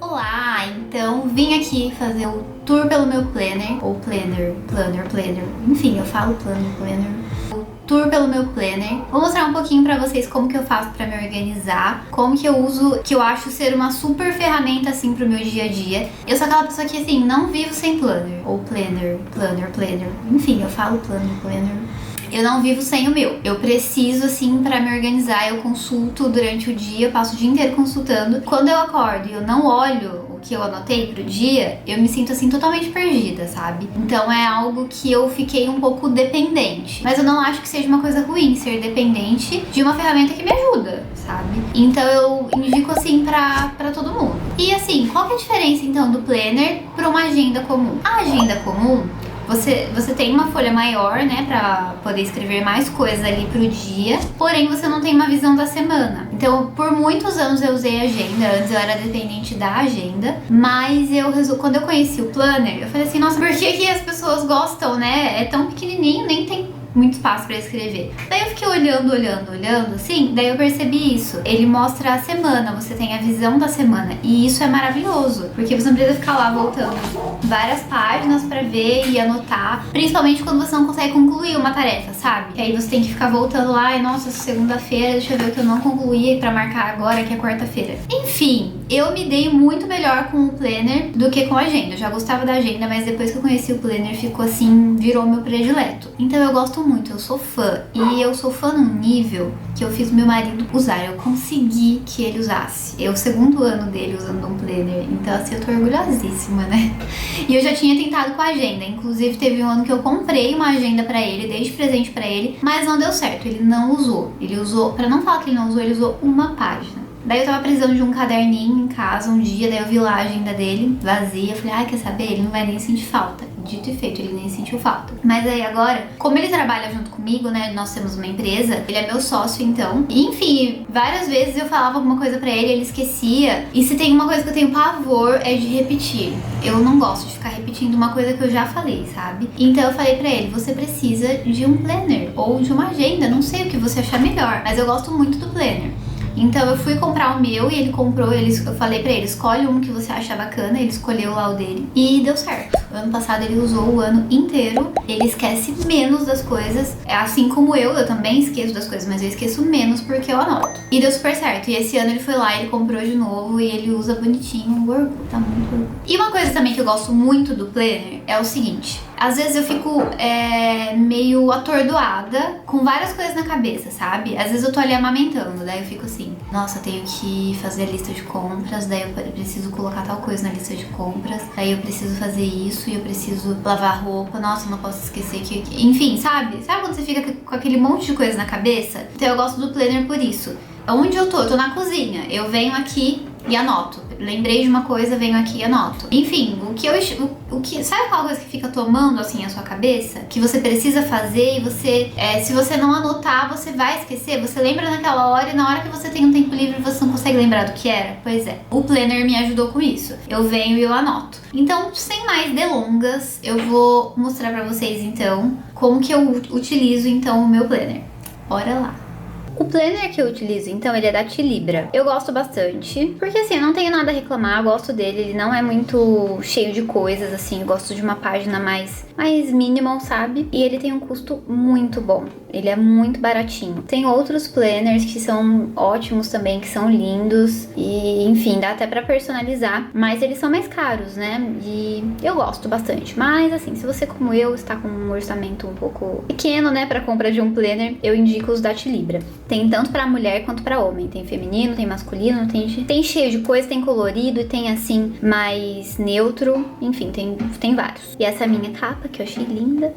Olá, então vim aqui fazer o tour pelo meu planner, ou planner, enfim, eu falo planner. O tour pelo meu planner. Vou mostrar um pouquinho pra vocês como que eu faço pra me organizar, como que eu uso, que eu acho ser uma super ferramenta assim pro meu dia a dia. Eu sou aquela pessoa que assim, não vivo sem planner, ou planner, enfim, eu falo planner. Eu não vivo sem o meu. Eu preciso, assim, pra me organizar, eu consulto durante o dia, eu passo o dia inteiro consultando. Quando eu acordo e eu não olho o que eu anotei pro dia, eu me sinto, assim, totalmente perdida, sabe? Então é algo que eu fiquei um pouco dependente. Mas eu não acho que seja uma coisa ruim ser dependente de uma ferramenta que me ajuda, sabe? Então eu indico, assim, pra todo mundo. E, assim, qual que é a diferença, então, do planner pra uma agenda comum? A agenda comum, você tem uma folha maior, né, pra poder escrever mais coisas ali pro dia, porém você não tem uma visão da semana. Então, por muitos anos eu usei agenda, antes eu era dependente da agenda, mas quando eu conheci o planner, eu falei assim, nossa, por que as pessoas gostam, né? É tão pequenininho, nem tem muito espaço pra escrever. Daí eu fiquei olhando, assim, daí eu percebi isso. Ele mostra a semana, você tem a visão da semana, e isso é maravilhoso, porque você não precisa ficar lá voltando várias páginas pra ver e anotar, principalmente quando você não consegue concluir uma tarefa, sabe? Que aí você tem que ficar voltando lá e, nossa, segunda-feira, deixa eu ver o que eu não concluí pra marcar agora, que é quarta-feira. Enfim, eu me dei muito melhor com o planner do que com a agenda. Eu já gostava da agenda, mas depois que eu conheci o planner, ficou assim, virou meu predileto. Então eu gosto muito, eu sou fã. E eu sou fã num nível que eu fiz meu marido usar. Eu consegui que ele usasse. É o segundo ano dele usando um planner. Então assim, eu tô orgulhosíssima, né? E eu já tinha tentado com a agenda. Inclusive teve um ano que eu comprei uma agenda pra ele, dei de presente pra ele, mas não deu certo. Ele não usou. Ele usou, pra não falar que ele não usou, ele usou uma página. Daí eu tava precisando de um caderninho em casa um dia, daí eu vi lá a agenda dele, vazia. Falei, ai, quer saber? Ele não vai nem sentir falta. Dito e feito, ele nem sentiu falta. Mas aí agora, como ele trabalha junto comigo, né, nós temos uma empresa, ele é meu sócio então. E, enfim, várias vezes eu falava alguma coisa pra ele esquecia. E se tem uma coisa que eu tenho pavor é de repetir. Eu não gosto de ficar repetindo uma coisa que eu já falei, sabe? Então eu falei pra ele, você precisa de um planner ou de uma agenda, não sei o que você achar melhor, mas eu gosto muito do planner. Então eu fui comprar o meu e ele comprou, eu falei pra ele, escolhe um que você acha bacana, ele escolheu lá o dele e deu certo. O ano passado ele usou o ano inteiro, ele esquece menos das coisas, assim como eu também esqueço das coisas, mas eu esqueço menos porque eu anoto. E deu super certo, e esse ano ele foi lá, ele comprou de novo e ele usa bonitinho, o orgulho, tá muito orgulho. E uma coisa também que eu gosto muito do planner é o seguinte, às vezes eu fico meio atordoada com várias coisas na cabeça, sabe? Às vezes eu tô ali amamentando, daí eu fico assim, nossa, eu tenho que fazer a lista de compras, daí eu preciso colocar tal coisa na lista de compras, daí eu preciso fazer isso e eu preciso lavar roupa, nossa, eu não posso esquecer que... Enfim, sabe? Sabe quando você fica com aquele monte de coisa na cabeça? Então eu gosto do planner por isso. Onde eu tô na cozinha, eu venho aqui e anoto. Lembrei de uma coisa, venho aqui e anoto. Enfim, sabe aquela coisa que fica tomando assim a sua cabeça? Que você precisa fazer e você, se você não anotar, você vai esquecer. Você lembra naquela hora e na hora que você tem um tempo livre você não consegue lembrar do que era? Pois é, o planner me ajudou com isso. Eu venho e eu anoto. Então, sem mais delongas, eu vou mostrar pra vocês então como que eu utilizo então o meu planner. Bora lá! O planner que eu utilizo, então, ele é da Tilibra. Eu gosto bastante, porque assim, eu não tenho nada a reclamar, eu gosto dele, ele não é muito cheio de coisas, assim, eu gosto de uma página mais minimal, sabe? E ele tem um custo muito bom, ele é muito baratinho. Tem outros planners que são ótimos também, que são lindos e, enfim, dá até pra personalizar, mas eles são mais caros, né? E eu gosto bastante, mas assim, se você, como eu, está com um orçamento um pouco pequeno, né, pra compra de um planner, eu indico os da Tilibra. Tem tanto pra mulher quanto pra homem. Tem feminino, tem masculino, tem cheio de coisa, tem colorido e tem assim, mais neutro. Enfim, tem vários. E essa é a minha capa, que eu achei linda.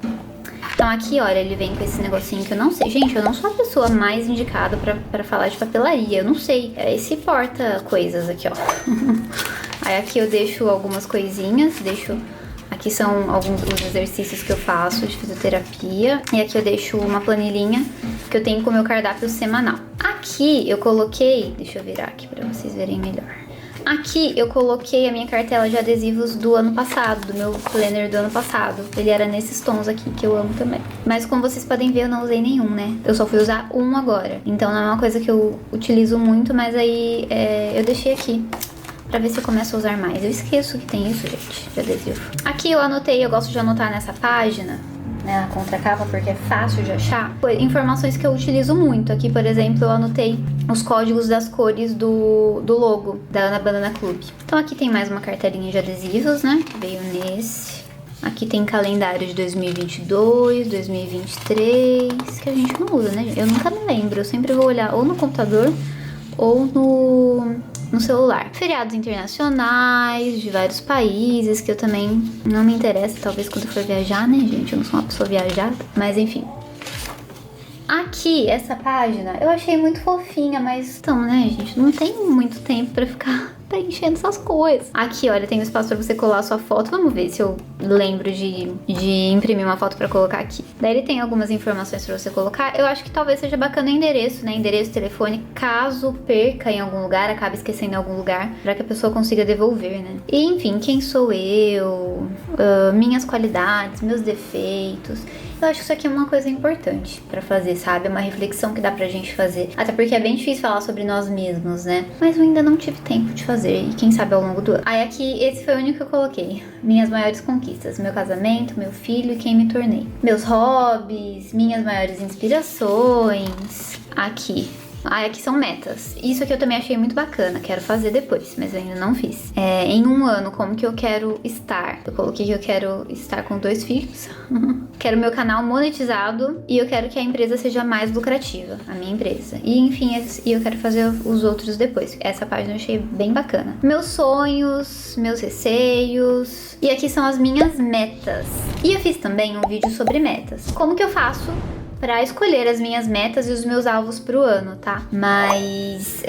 Então aqui, olha, ele vem com esse negocinho que eu não sei. Gente, eu não sou a pessoa mais indicada pra falar de papelaria. Eu não sei. É esse porta-coisas aqui, ó. Aí aqui eu deixo algumas coisinhas, Aqui são alguns dos exercícios que eu faço de fisioterapia. E aqui eu deixo uma planilhinha que eu tenho com o meu cardápio semanal. Aqui eu coloquei... Deixa eu virar aqui pra vocês verem melhor. Aqui eu coloquei a minha cartela de adesivos do ano passado, do meu planner do ano passado. Ele era nesses tons aqui, que eu amo também. Mas como vocês podem ver, eu não usei nenhum, né? Eu só fui usar um agora. Então não é uma coisa que eu utilizo muito, mas aí eu deixei aqui pra ver se eu começo a usar mais. Eu esqueço que tem isso, gente, de adesivo. Aqui eu anotei, eu gosto de anotar nessa página, né, na contracapa, porque é fácil de achar. Informações que eu utilizo muito. Aqui, por exemplo, eu anotei os códigos das cores do logo da Ana Banana Club. Então aqui tem mais uma cartelinha de adesivos, né? Veio nesse. Aqui tem calendário de 2022, 2023, que a gente não usa, né? Eu nunca me lembro, eu sempre vou olhar ou no computador ou no celular. Feriados internacionais de vários países, que eu também não me interessa, talvez quando eu for viajar, né, gente? Eu não sou uma pessoa viajada, mas enfim. Aqui, essa página, eu achei muito fofinha, mas então, né, gente, não tem muito tempo pra ficar preenchendo essas coisas. Aqui, olha, tem um espaço pra você colar a sua foto. Vamos ver se eu lembro de imprimir uma foto pra colocar aqui. Daí ele tem algumas informações pra você colocar. Eu acho que talvez seja bacana o endereço, né? Endereço, telefone, caso perca em algum lugar, acabe esquecendo em algum lugar, pra que a pessoa consiga devolver, né? E, enfim, quem sou eu, minhas qualidades, meus defeitos. Eu acho que isso aqui é uma coisa importante pra fazer, sabe? É uma reflexão que dá pra gente fazer. Até porque é bem difícil falar sobre nós mesmos, né? Mas eu ainda não tive tempo de fazer. E quem sabe ao longo do ano. Aí aqui, esse foi o único que eu coloquei. Minhas maiores conquistas. Meu casamento, meu filho e quem me tornei. Meus hobbies, minhas maiores inspirações. Aqui. Aqui são metas. Isso aqui eu também achei muito bacana. Quero fazer depois, mas ainda não fiz. Em um ano, como que eu quero estar? Eu coloquei que eu quero estar com 2 filhos. Quero meu canal monetizado. E eu quero que a empresa seja mais lucrativa. A minha empresa. E enfim, eu quero fazer os outros depois. Essa página eu achei bem bacana. Meus sonhos, meus receios. E aqui são as minhas metas. E eu fiz também um vídeo sobre metas. Como que eu faço pra escolher as minhas metas e os meus alvos pro ano, tá? Mas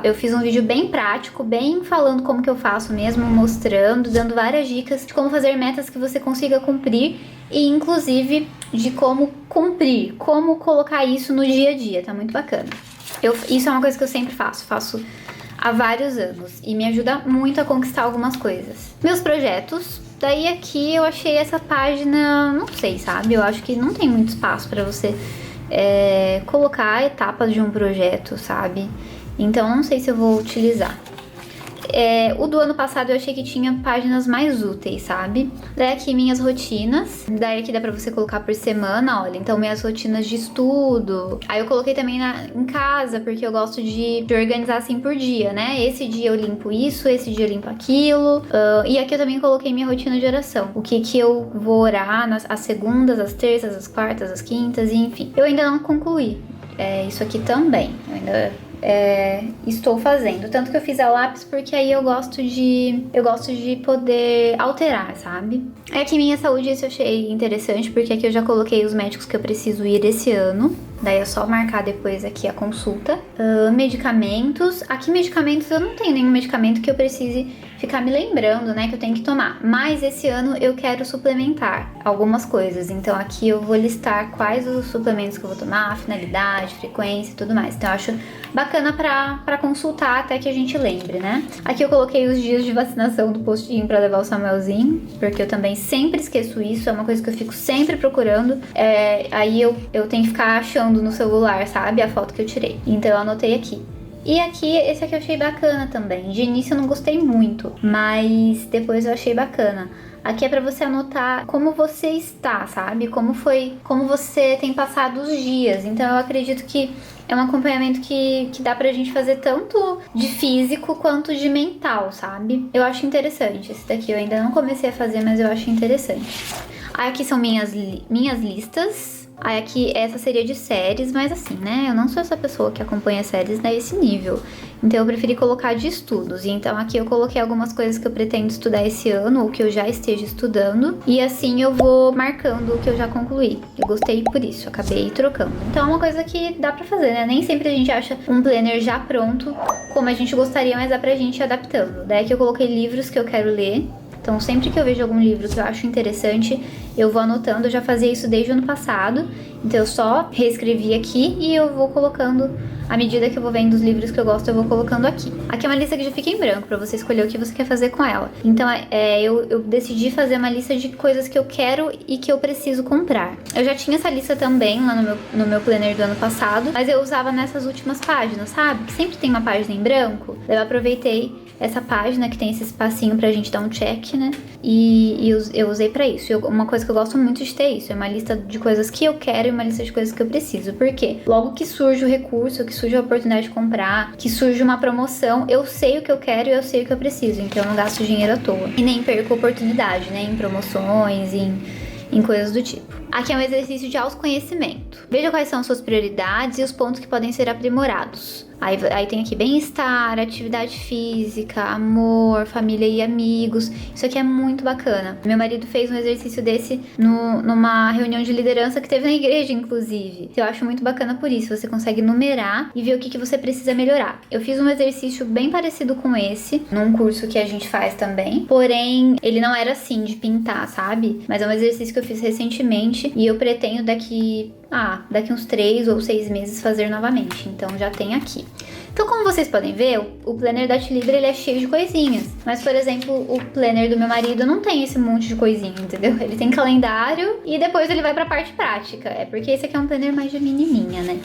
eu fiz um vídeo bem prático, bem falando como que eu faço mesmo, mostrando, dando várias dicas de como fazer metas que você consiga cumprir e inclusive de como cumprir, como colocar isso no dia a dia, tá muito bacana. Isso é uma coisa que eu sempre faço há vários anos e me ajuda muito a conquistar algumas coisas. Meus projetos. Daí aqui eu achei essa página, não sei, sabe? Eu acho que não tem muito espaço pra você colocar etapas de um projeto, sabe? Então não sei se eu vou utilizar. O do ano passado eu achei que tinha páginas mais úteis, sabe? Daí aqui minhas rotinas. Daí aqui dá pra você colocar por semana, olha. Então minhas rotinas de estudo. Aí eu coloquei também em casa, porque eu gosto de organizar assim por dia, né? Esse dia eu limpo isso, esse dia eu limpo aquilo. E aqui eu também coloquei minha rotina de oração. O que eu vou orar as segundas, as terças, as quartas, as quintas, e enfim. Eu ainda não concluí. Isso aqui também. Eu ainda estou fazendo. Tanto que eu fiz a lápis porque aí eu gosto de poder alterar, sabe? Aqui minha saúde, isso eu achei interessante, porque aqui eu já coloquei os médicos que eu preciso ir esse ano. Daí é só marcar depois aqui a consulta. Medicamentos. Aqui medicamentos, eu não tenho nenhum medicamento que eu precise ficar me lembrando, né, que eu tenho que tomar. Mas esse ano eu quero suplementar algumas coisas. Então aqui eu vou listar quais os suplementos que eu vou tomar, finalidade, frequência e tudo mais. Então eu acho bacana pra consultar até que a gente lembre, né? Aqui eu coloquei os dias de vacinação do postinho pra levar o Samuelzinho, porque eu também sempre esqueço isso. É uma coisa que eu fico sempre procurando. Aí eu tenho que ficar achando no celular, sabe? A foto que eu tirei. Então eu anotei aqui. E aqui, esse aqui eu achei bacana também. De início eu não gostei muito, mas depois eu achei bacana. Aqui é pra você anotar como você está, sabe? Como você tem passado os dias. Então eu acredito que é um acompanhamento que dá pra gente fazer tanto de físico quanto de mental, sabe? Eu acho interessante. Esse daqui eu ainda não comecei a fazer, mas eu acho interessante. Aí aqui são minhas listas. Aí aqui, essa seria de séries, mas assim, né? Eu não sou essa pessoa que acompanha séries nesse nível. Então eu preferi colocar de estudos. E então aqui eu coloquei algumas coisas que eu pretendo estudar esse ano, ou que eu já esteja estudando. E assim eu vou marcando o que eu já concluí. Eu gostei por isso, acabei trocando. Então é uma coisa que dá pra fazer, né? Nem sempre a gente acha um planner já pronto, como a gente gostaria, mas dá pra gente ir adaptando. Daí aqui eu coloquei livros que eu quero ler. Então, sempre que eu vejo algum livro que eu acho interessante, eu vou anotando. Eu já fazia isso desde o ano passado. Então, eu só reescrevi aqui e eu vou colocando, à medida que eu vou vendo os livros que eu gosto, eu vou colocando aqui. Aqui é uma lista que já fica em branco, pra você escolher o que você quer fazer com ela. Então, eu decidi fazer uma lista de coisas que eu quero e que eu preciso comprar. Eu já tinha essa lista também lá no meu planner do ano passado, mas eu usava nessas últimas páginas, sabe? Que sempre tem uma página em branco. Daí eu aproveitei essa página que tem esse espacinho pra gente dar um check, né? E eu usei pra isso. Uma coisa que eu gosto muito de ter isso, é uma lista de coisas que eu quero e uma lista de coisas que eu preciso. Por quê? Logo que surge o recurso, que surge a oportunidade de comprar, que surge uma promoção, eu sei o que eu quero e eu sei o que eu preciso. Então eu não gasto dinheiro à toa. E nem perco oportunidade, né? Em promoções, em coisas do tipo. Aqui é um exercício de autoconhecimento. Veja quais são suas prioridades e os pontos que podem ser aprimorados. Aí tem aqui bem-estar, atividade física, amor, família e amigos. Isso aqui é muito bacana. Meu marido fez um exercício desse numa reunião de liderança que teve na igreja, inclusive. Eu acho muito bacana por isso. Você consegue numerar e ver o que você precisa melhorar. Eu fiz um exercício bem parecido com esse, num curso que a gente faz também. Porém, ele não era assim, de pintar, sabe? Mas é um exercício que eu fiz recentemente e eu pretendo daqui uns 3 ou 6 meses fazer novamente. Então já tem aqui. Então, como vocês podem ver, o planner da Tilibra ele é cheio de coisinhas. Mas, por exemplo, o planner do meu marido não tem esse monte de coisinha, entendeu? Ele tem calendário e depois ele vai pra parte prática. É porque esse aqui é um planner mais de menininha, né?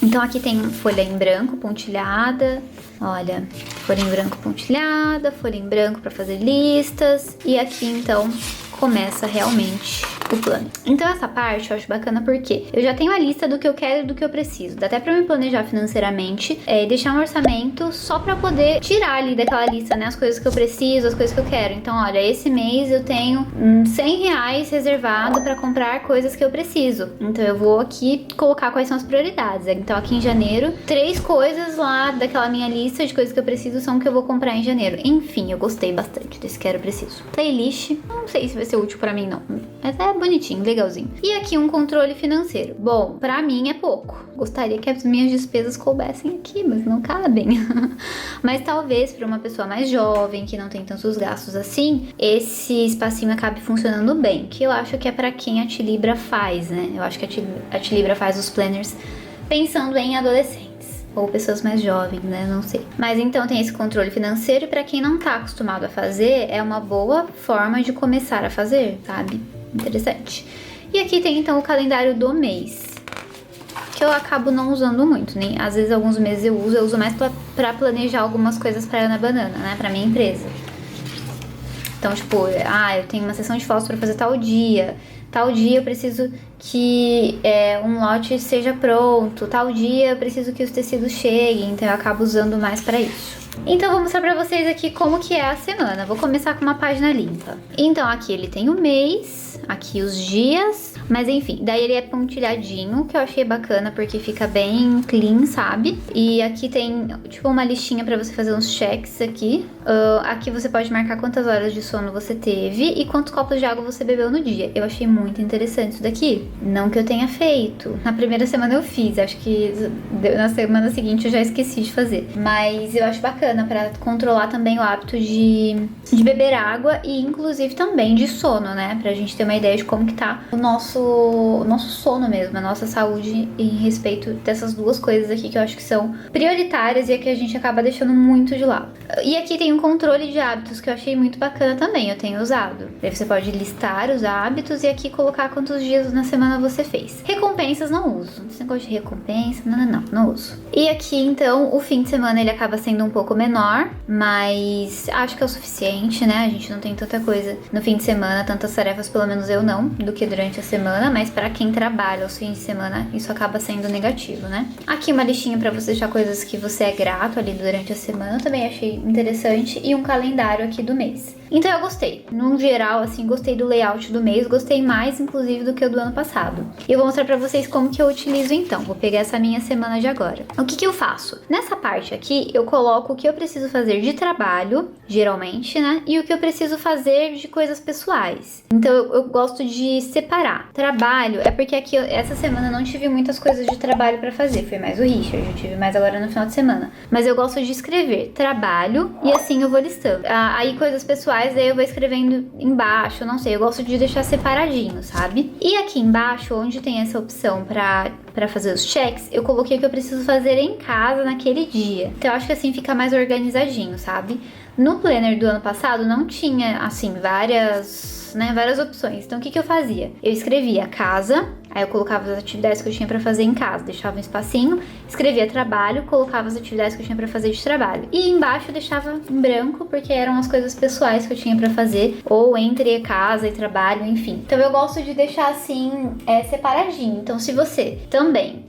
Então aqui tem folha em branco pontilhada, olha, folha em branco pontilhada, folha em branco pra fazer listas. E aqui então começa realmente o plano. Então essa parte eu acho bacana porque eu já tenho a lista do que eu quero e do que eu preciso. Dá até pra me planejar financeiramente, deixar um orçamento só pra poder tirar ali daquela lista, né, as coisas que eu preciso, as coisas que eu quero. Então olha, esse mês eu tenho R$100 reservado pra comprar coisas que eu preciso. Então eu vou aqui colocar quais são as prioridades. Então aqui em janeiro, 3 coisas lá daquela minha lista de coisas que eu preciso são o que eu vou comprar em janeiro. Enfim, eu gostei bastante desse quero preciso. Playlist, não sei se vai ser útil pra mim não, mas é bonitinho, legalzinho. E aqui um controle financeiro. Bom, pra mim é pouco. Gostaria que as minhas despesas coubessem aqui, mas não cabem. Mas talvez pra uma pessoa mais jovem, que não tem tantos gastos assim, esse espacinho acabe funcionando bem. Que eu acho que é pra quem a Tilibra faz, né? Eu acho que a Tilibra faz os planners pensando em adolescentes. Ou pessoas mais jovens, né? Não sei. Mas então tem esse controle financeiro e pra quem não tá acostumado a fazer, é uma boa forma de começar a fazer, sabe? Interessante. E aqui tem então o calendário do mês, que eu acabo não usando muito, nem às vezes alguns meses eu uso mais pra planejar algumas coisas pra Ana Banana, né? Pra minha empresa. Então, tipo, eu tenho uma sessão de fotos pra fazer tal dia eu preciso que um lote seja pronto, tal dia eu preciso que os tecidos cheguem, então eu acabo usando mais pra isso. Então eu vou mostrar pra vocês aqui como que é a semana. Vou começar com uma página limpa. Então aqui ele tem o mês, aqui os dias, mas enfim, daí ele é pontilhadinho, que eu achei bacana porque fica bem clean, sabe? E aqui tem tipo uma listinha pra você fazer uns checks aqui. Aqui você pode marcar quantas horas de sono você teve e quantos copos de água você bebeu no dia. Eu achei muito interessante isso daqui. Não que eu tenha feito. Na primeira semana eu fiz, acho que na semana seguinte eu já esqueci de fazer. Mas eu acho bacana pra controlar também o hábito de beber água e inclusive também de sono, né? Pra gente ter uma ideia de como que tá o nosso sono mesmo, a nossa saúde em respeito dessas duas coisas aqui que eu acho que são prioritárias e é que a gente acaba deixando muito de lado. E aqui tem um controle de hábitos que eu achei muito bacana também, eu tenho usado. Daí você pode listar os hábitos e aqui colocar quantos dias na semana você fez. Recompensas não uso. Esse negócio de recompensa, não uso. E aqui então o fim de semana ele acaba sendo um pouco menor, mas acho que é o suficiente, né? A gente não tem tanta coisa no fim de semana, tantas tarefas, pelo menos eu não, do que durante a semana, mas pra quem trabalha aos fins de semana, isso acaba sendo negativo, né? Aqui uma listinha pra você deixar coisas que você é grato ali durante a semana, eu também achei interessante, e um calendário aqui do mês. Então eu gostei, num geral, assim, gostei do layout do mês, gostei mais, inclusive, do que o do ano passado. E eu vou mostrar pra vocês como que eu utilizo então, vou pegar essa minha semana de agora. O que eu faço? Nessa parte aqui, eu coloco o que eu preciso fazer de trabalho, geralmente, né? E o que eu preciso fazer de coisas pessoais. Então eu gosto de separar. Trabalho é porque aqui, essa semana, eu não tive muitas coisas de trabalho pra fazer, foi mais o Richard, eu tive mais agora no final de semana. Mas eu gosto de escrever trabalho e assim eu vou listando. Aí coisas pessoais, aí eu vou escrevendo embaixo, não sei, eu gosto de deixar separadinho, sabe? E aqui embaixo, onde tem essa opção pra fazer os checks, eu coloquei o que eu preciso fazer em casa naquele dia. Então eu acho que assim fica mais organizadinho, sabe? No planner do ano passado não tinha, assim, várias né? Várias opções. Então, o que eu fazia? Eu escrevia casa, aí eu colocava as atividades que eu tinha pra fazer em casa, deixava um espacinho, escrevia trabalho, colocava as atividades que eu tinha pra fazer de trabalho. E embaixo eu deixava em branco, porque eram as coisas pessoais que eu tinha pra fazer, ou entre casa e trabalho, enfim. Então eu gosto de deixar assim, separadinho. Então se você também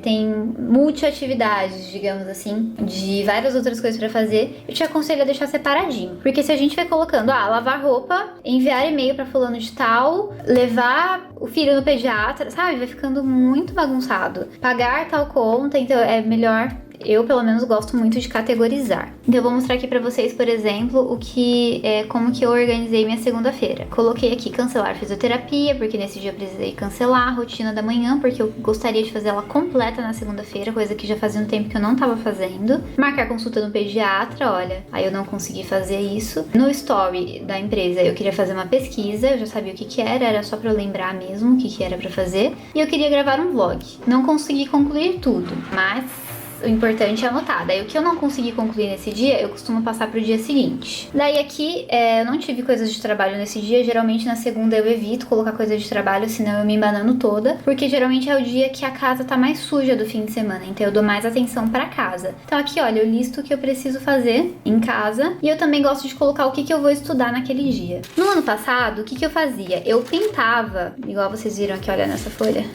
tem multi-atividades, digamos assim, de várias outras coisas pra fazer, eu te aconselho a deixar separadinho. Porque se a gente vai colocando, lavar roupa, enviar e-mail pra fulano de tal, levar o filho no pediatra, sabe? Vai ficando muito bagunçado. Pagar tal conta, então é melhor. Eu, pelo menos, gosto muito de categorizar. Então, eu vou mostrar aqui pra vocês, por exemplo, como que eu organizei minha segunda-feira. Coloquei aqui cancelar fisioterapia, porque nesse dia eu precisei cancelar a rotina da manhã, porque eu gostaria de fazer ela completa na segunda-feira, coisa que já fazia um tempo que eu não tava fazendo. Marcar consulta no pediatra, olha, aí eu não consegui fazer isso. No story da empresa, eu queria fazer uma pesquisa, eu já sabia o que era só pra eu lembrar mesmo o que era pra fazer. E eu queria gravar um vlog. Não consegui concluir tudo, mas o importante é anotar. Daí o que eu não consegui concluir nesse dia, eu costumo passar pro dia seguinte. Daí aqui, eu não tive coisas de trabalho nesse dia. Geralmente na segunda eu evito colocar coisas de trabalho, senão eu me embanano toda. Porque geralmente é o dia que a casa tá mais suja do fim de semana. Então eu dou mais atenção pra casa. Então aqui, olha, eu listo o que eu preciso fazer em casa. E eu também gosto de colocar o que eu vou estudar naquele dia. No ano passado, o que eu fazia? Eu pintava, igual vocês viram aqui, olha, nessa folha.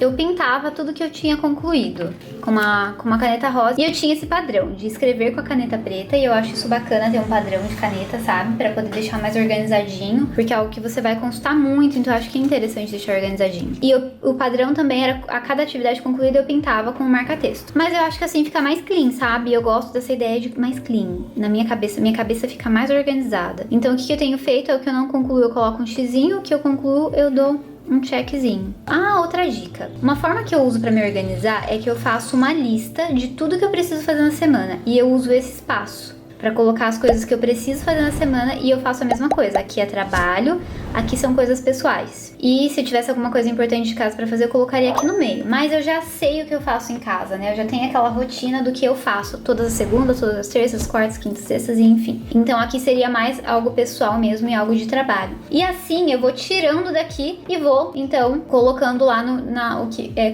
Eu pintava tudo que eu tinha concluído com uma caneta rosa. E eu tinha esse padrão de escrever com a caneta preta. E eu acho isso bacana ter um padrão de caneta, sabe? Pra poder deixar mais organizadinho. Porque é algo que você vai consultar muito. Então eu acho que é interessante deixar organizadinho. E o padrão também era, a cada atividade concluída eu pintava com um marca-texto. Mas eu acho que assim fica mais clean, sabe? Eu gosto dessa ideia de mais clean. Na minha cabeça fica mais organizada. Então o que eu tenho feito é o que eu não concluo, eu coloco um xizinho. O que eu concluo, eu dou um checkzinho. Outra dica. Uma forma que eu uso pra me organizar é que eu faço uma lista de tudo que eu preciso fazer na semana. E eu uso esse espaço pra colocar as coisas que eu preciso fazer na semana e eu faço a mesma coisa. Aqui é trabalho, aqui são coisas pessoais. E se tivesse alguma coisa importante de casa pra fazer, eu colocaria aqui no meio. Mas eu já sei o que eu faço em casa, né? Eu já tenho aquela rotina do que eu faço todas as segundas, todas as terças, quartas, quintas, sextas e enfim. Então aqui seria mais algo pessoal mesmo e algo de trabalho. E assim eu vou tirando daqui e vou, então, colocando lá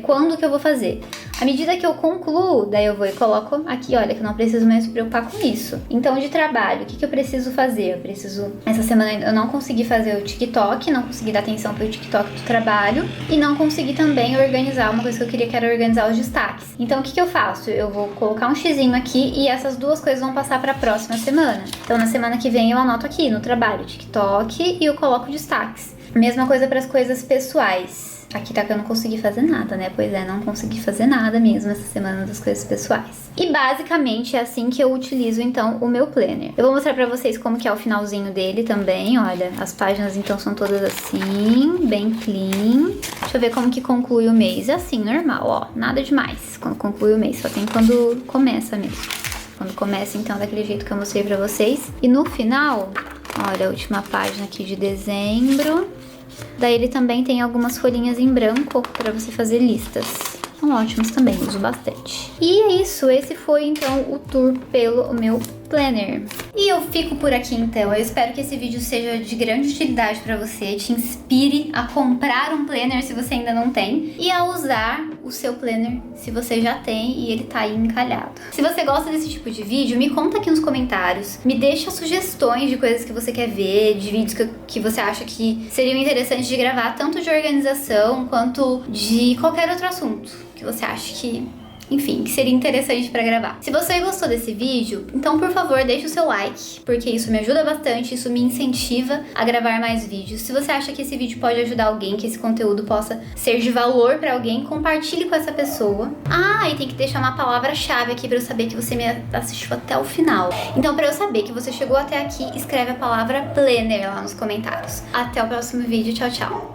quando que eu vou fazer. À medida que eu concluo, daí eu vou e coloco aqui, olha, que eu não preciso mais me preocupar com isso. Então, de trabalho, o que eu preciso fazer? Essa semana eu não consegui fazer o TikTok, não consegui dar atenção pro TikTok do trabalho e não consegui também organizar uma coisa que eu queria, que era organizar os destaques. Então, o que eu faço? Eu vou colocar um xizinho aqui e essas duas coisas vão passar pra próxima semana. Então, na semana que vem eu anoto aqui no trabalho TikTok e eu coloco destaques. Mesma coisa para as coisas pessoais. Aqui tá que eu não consegui fazer nada, né? Pois é, não consegui fazer nada mesmo essa semana das coisas pessoais. E basicamente é assim que eu utilizo, então, o meu planner. Eu vou mostrar pra vocês como que é o finalzinho dele também, olha. As páginas, então, são todas assim, bem clean. Deixa eu ver como que conclui o mês. É assim, normal, ó. Nada demais quando conclui o mês, só tem quando começa mesmo. Quando começa, então, daquele jeito que eu mostrei pra vocês. E no final, olha, a última página aqui de dezembro. Daí ele também tem algumas folhinhas em branco para você fazer listas. São ótimos também, uso bastante. E é isso, esse foi então o tour pelo meu planner. E eu fico por aqui então. Eu espero que esse vídeo seja de grande utilidade para você, te inspire a comprar um planner se você ainda não tem e a usar o seu planner se você já tem e ele tá aí encalhado. Se você gosta desse tipo de vídeo, me conta aqui nos comentários, me deixa sugestões de coisas que você quer ver, de vídeos que você acha que seriam interessantes de gravar, tanto de organização quanto de qualquer outro assunto que você acha que, enfim, que seria interessante pra gravar. Se você gostou desse vídeo, então por favor deixe o seu like, porque isso me ajuda bastante, isso me incentiva a gravar mais vídeos. Se você acha que esse vídeo pode ajudar alguém, que esse conteúdo possa ser de valor pra alguém, compartilhe com essa pessoa. E tem que deixar uma palavra-chave aqui pra eu saber que você me assistiu até o final. Então pra eu saber que você chegou até aqui, escreve a palavra planner lá nos comentários. Até o próximo vídeo, tchau, tchau!